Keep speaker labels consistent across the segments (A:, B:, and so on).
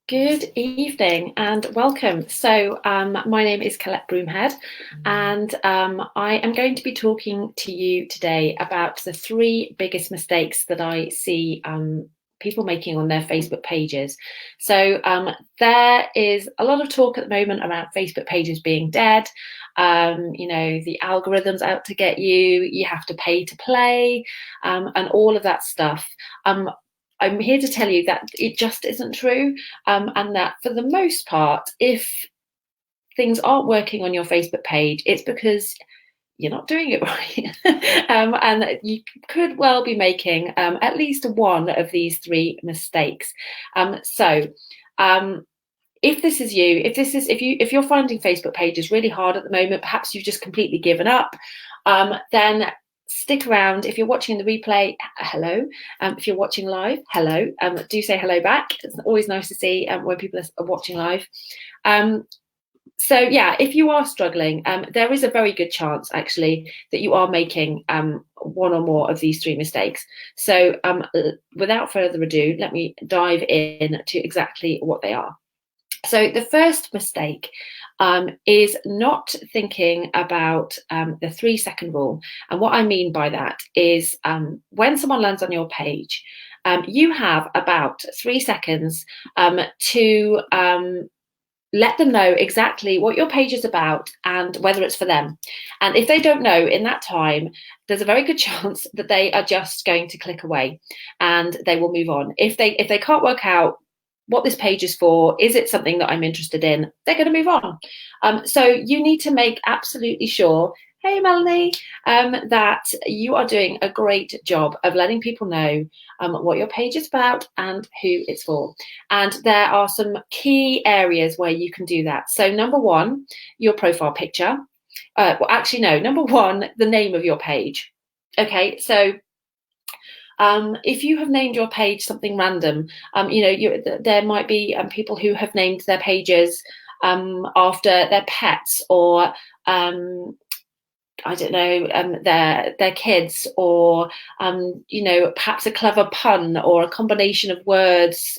A: Good evening and welcome. My name is Colette Broomhead, and I am going to be talking to you today about the three biggest mistakes that I see people making on their Facebook pages. There is a lot of talk at the moment around Facebook pages being dead. The algorithm's out to get you, you have to pay to play, and all of that stuff. I'm here to tell you that it just isn't true, and that for the most part, if things aren't working on your Facebook page, it's because you're not doing it right. And you could well be making at least one of these three mistakes. If this is you, if you're finding Facebook pages really hard at the moment, perhaps you've just completely given up, then stick around. If you're watching the replay, hello. If you're watching live, hello. Do say hello back. It's always nice to see when people are watching live. If you are struggling, there is a very good chance actually that you are making one or more of these three mistakes. Without further ado, let me dive in to exactly what they are. So the first mistake is not thinking about the 3-second rule. And what I mean by that is when someone lands on your page, you have about 3 seconds to let them know exactly what your page is about and whether it's for them. And if they don't know in that time, there's a very good chance that they are just going to click away and they will move on. If they can't work out what this page is for, is it something that I'm interested in, they're going to move on. So you need to make absolutely sure, hey Melanie, that you are doing a great job of letting people know what your page is about and who it's for. And there are some key areas where you can do that. So number one, your profile picture. Number one, the name of your page. Okay, so if you have named your page something random, there might be people who have named their pages after their pets or I don't know, their kids, or perhaps a clever pun or a combination of words,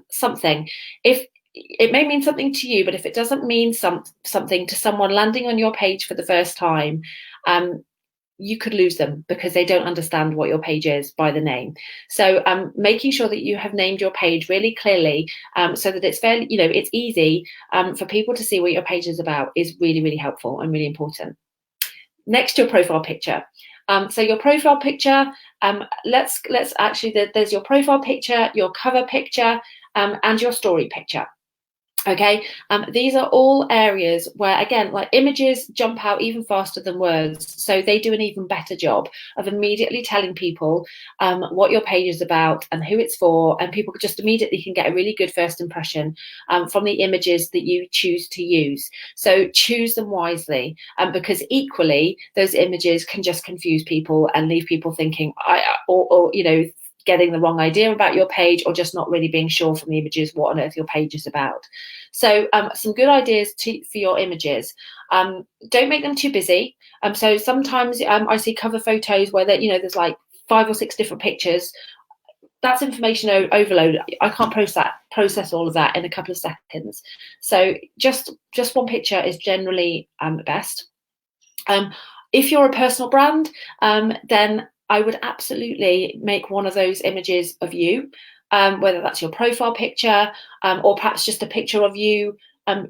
A: something. If it may mean something to you, but if it doesn't mean something to someone landing on your page for the first time, you could lose them because they don't understand what your page is by the name. So making sure that you have named your page really clearly so that it's fairly, it's easy for people to see what your page is about is really, really helpful and really important. Next, your profile picture. So your profile picture, there's your profile picture, your cover picture, and your story picture. Okay, these are all areas where, again, like images jump out even faster than words. So they do an even better job of immediately telling people what your page is about and who it's for. And people just immediately can get a really good first impression from the images that you choose to use. So choose them wisely, because equally those images can just confuse people and leave people thinking, getting the wrong idea about your page, or just not really being sure from the images what on earth your page is about. So some good ideas for your images. Don't make them too busy. So sometimes I see cover photos where there's like 5 or 6 different pictures. That's information overload. I can't process all of that in a couple of seconds. So just one picture is generally best. If you're a personal brand, then I would absolutely make one of those images of you, whether that's your profile picture or perhaps just a picture of you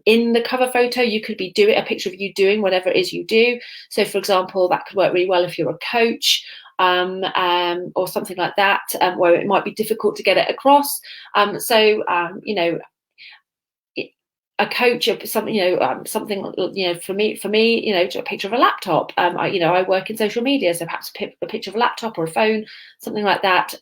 A: in the cover photo. You could be doing a picture of you doing whatever it is you do. So, for example, that could work really well if you're a coach or something like that, where it might be difficult to get it across. A coach or something, for me, a picture of a laptop. I work in social media, so perhaps a picture of a laptop or a phone, something like that.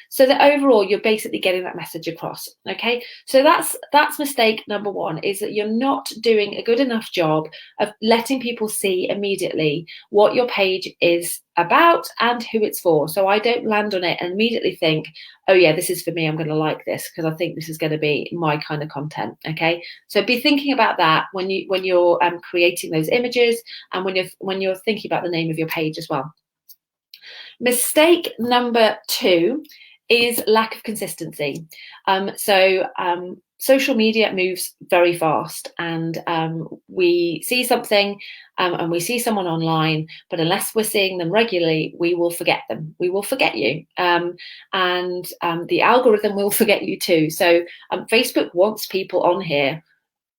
A: So that overall you're basically getting that message across. Okay, so that's mistake number one, is that you're not doing a good enough job of letting people see immediately what your page is about and who it's for. So I don't land on it and immediately think, oh yeah, this is for me, I'm going to like this because I think this is going to be my kind of content. Okay, so be thinking about that when you're creating those images, and when you're thinking about the name of your page as well. Mistake number 2 is lack of consistency. Social media moves very fast, and we see something and we see someone online, but unless we're seeing them regularly, we will forget them. We will forget you, and the algorithm will forget you too. So Facebook wants people on here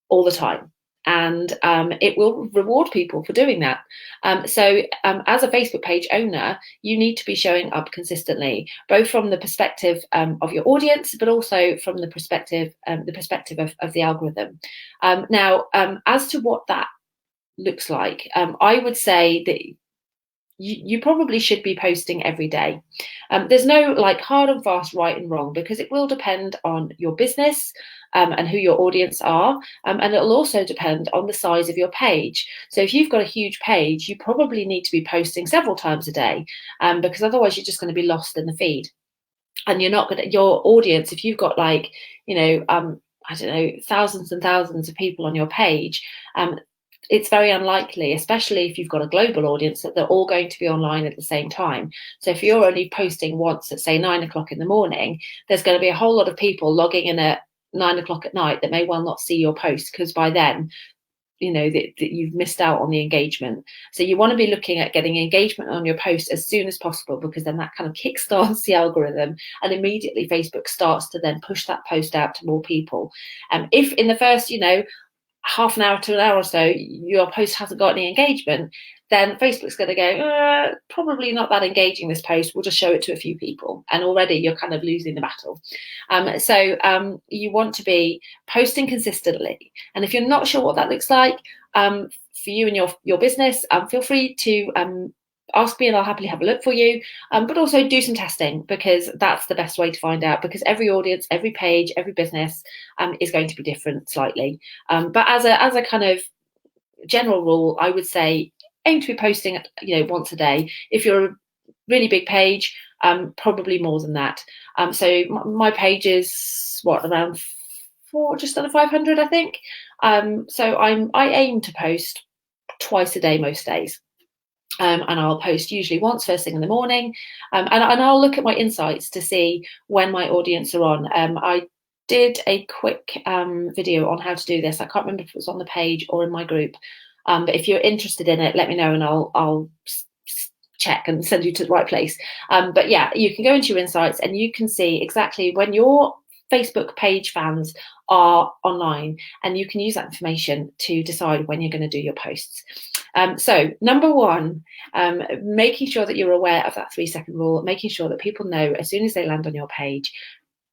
A: all the time, and it will reward people for doing that. As a Facebook page owner, you need to be showing up consistently, both from the perspective of your audience, but also from the perspective of the algorithm. As to what that looks like, I would say that you probably should be posting every day. There's no like hard and fast right and wrong, because it will depend on your business and who your audience are, and it'll also depend on the size of your page. So if you've got a huge page, you probably need to be posting several times a day, because otherwise you're just going to be lost in the feed, and you're not going to, your audience, if you've got like, I don't know, thousands and thousands of people on your page, it's very unlikely, especially if you've got a global audience, that they're all going to be online at the same time. So if you're only posting once at, say, 9 o'clock in the morning, there's going to be a whole lot of people logging in at 9 o'clock at night that may well not see your post, because by then, that you've missed out on the engagement. So you want to be looking at getting engagement on your post as soon as possible, because then that kind of kickstarts the algorithm, and immediately Facebook starts to then push that post out to more people. If in the first, half an hour to an hour or so, your post hasn't got any engagement, then Facebook's going to go, probably not that engaging, this post, we'll just show it to a few people. And already you're kind of losing the battle. You want to be posting consistently. And if you're not sure what that looks like for you and your business, feel free to ask me and I'll happily have a look for you, but also do some testing, because that's the best way to find out, because every audience, every page, every business is going to be different slightly. But as a kind of general rule, I would say aim to be posting once a day. If you're a really big page, probably more than that. So my page is around just under 500, I think. So I aim to post twice a day most days. And I'll post usually once first thing in the morning, and I'll look at my insights to see when my audience are on. I did a quick video on how to do this. I can't remember if it was on the page or in my group, but if you're interested in it, let me know and I'll check and send you to the right place. But yeah, you can go into your insights and you can see exactly when your Facebook page fans are online, and you can use that information to decide when you're going to do your posts. So number one, making sure that you're aware of that 3-second rule, making sure that people know as soon as they land on your page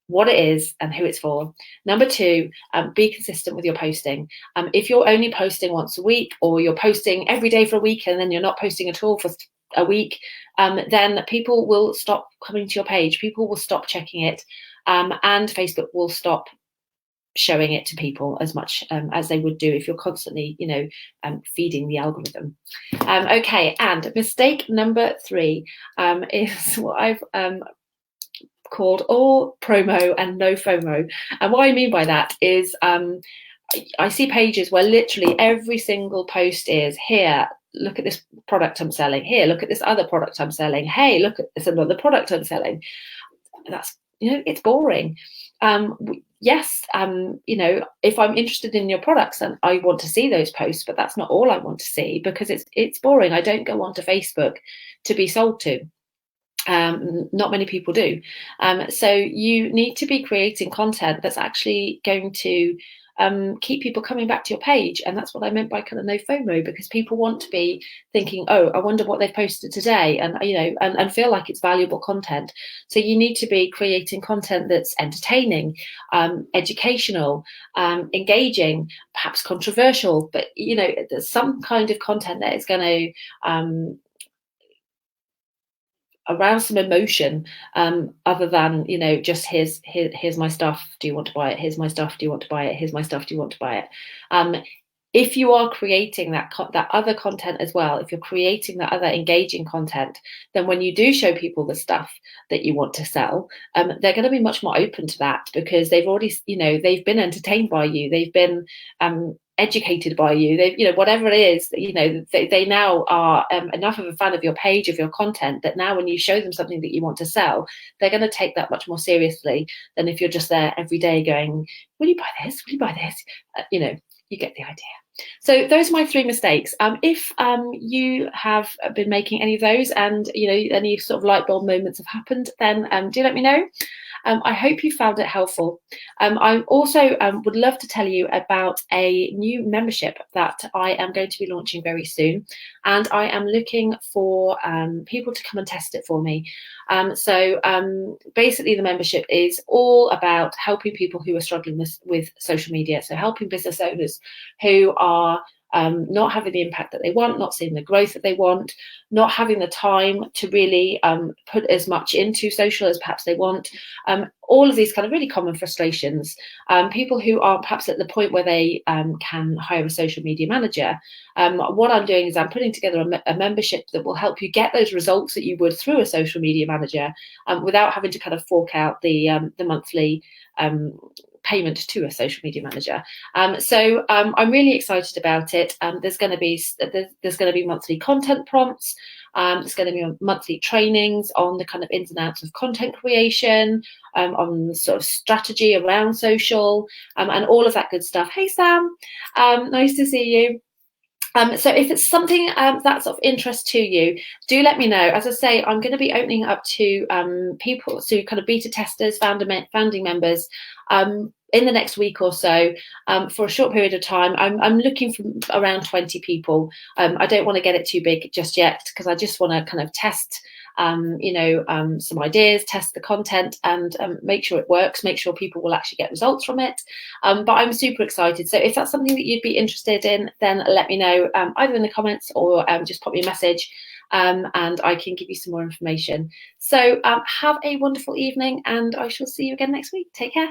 A: what it is and who it's for. Number two, be consistent with your posting. If you're only posting once a week, or you're posting every day for a week and then you're not posting at all for a week, then people will stop coming to your page. People will stop checking it, and Facebook will stop showing it to people as much as they would do if you're constantly, feeding the algorithm. Okay, and mistake number 3 is what I've called all promo and no FOMO. And what I mean by that is I see pages where literally every single post is, here, look at this product I'm selling. Here, look at this other product I'm selling. Hey, look at this another product I'm selling. That's, it's boring. Yes, if I'm interested in your products, then I want to see those posts, but that's not all I want to see, because it's boring. I don't go onto Facebook to be sold to. Not many people do. So you need to be creating content that's actually going to keep people coming back to your page. And that's what I meant by kind of no FOMO, because people want to be thinking, oh, I wonder what they've posted today, and and feel like it's valuable content. So you need to be creating content that's entertaining, educational, engaging, perhaps controversial, but there's some kind of content that is going to arouse some emotion, other than just here's my stuff, do you want to buy it, here's my stuff, do you want to buy it, here's my stuff, do you want to buy it. If you are creating that other content as well, if you're creating that other engaging content, then when you do show people the stuff that you want to sell, they're going to be much more open to that, because they've already they've been entertained by you, they've been educated by you. They've, you know, whatever it is, you know, they now are enough of a fan of your page, of your content, that now when you show them something that you want to sell, they're going to take that much more seriously than if you're just there every day going, will you buy this? Will you buy this? You know, you get the idea. So those are my 3 mistakes. If you have been making any of those, and you know, any sort of light bulb moments have happened, then do let me know. I hope you found it helpful. I also would love to tell you about a new membership that I am going to be launching very soon, and I am looking for people to come and test it for me. Basically, the membership is all about helping people who are struggling with social media. So helping business owners who are not having the impact that they want, not seeing the growth that they want, not having the time to really put as much into social as perhaps they want. All of these kind of really common frustrations. People who are perhaps at the point where they can hire a social media manager. What I'm doing is I'm putting together a membership that will help you get those results that you would through a social media manager without having to kind of fork out the monthly payment to a social media manager. I'm really excited about it. There's going to be monthly content prompts. There's going to be monthly trainings on the kind of ins and outs of content creation, on sort of strategy around social, and all of that good stuff. Hey Sam, nice to see you. So if it's something that's of interest to you, do let me know. As I say, I'm going to be opening up to people, to kind of beta testers, founding members, in the next week or so, for a short period of time. I'm looking for around 20 people. I don't want to get it too big just yet, because I just want to kind of test some ideas, test the content, and make sure it works, make sure people will actually get results from it. But I'm super excited. So if that's something that you'd be interested in, then let me know, either in the comments or just pop me a message, and I can give you some more information. So have a wonderful evening, and I shall see you again next week. Take care.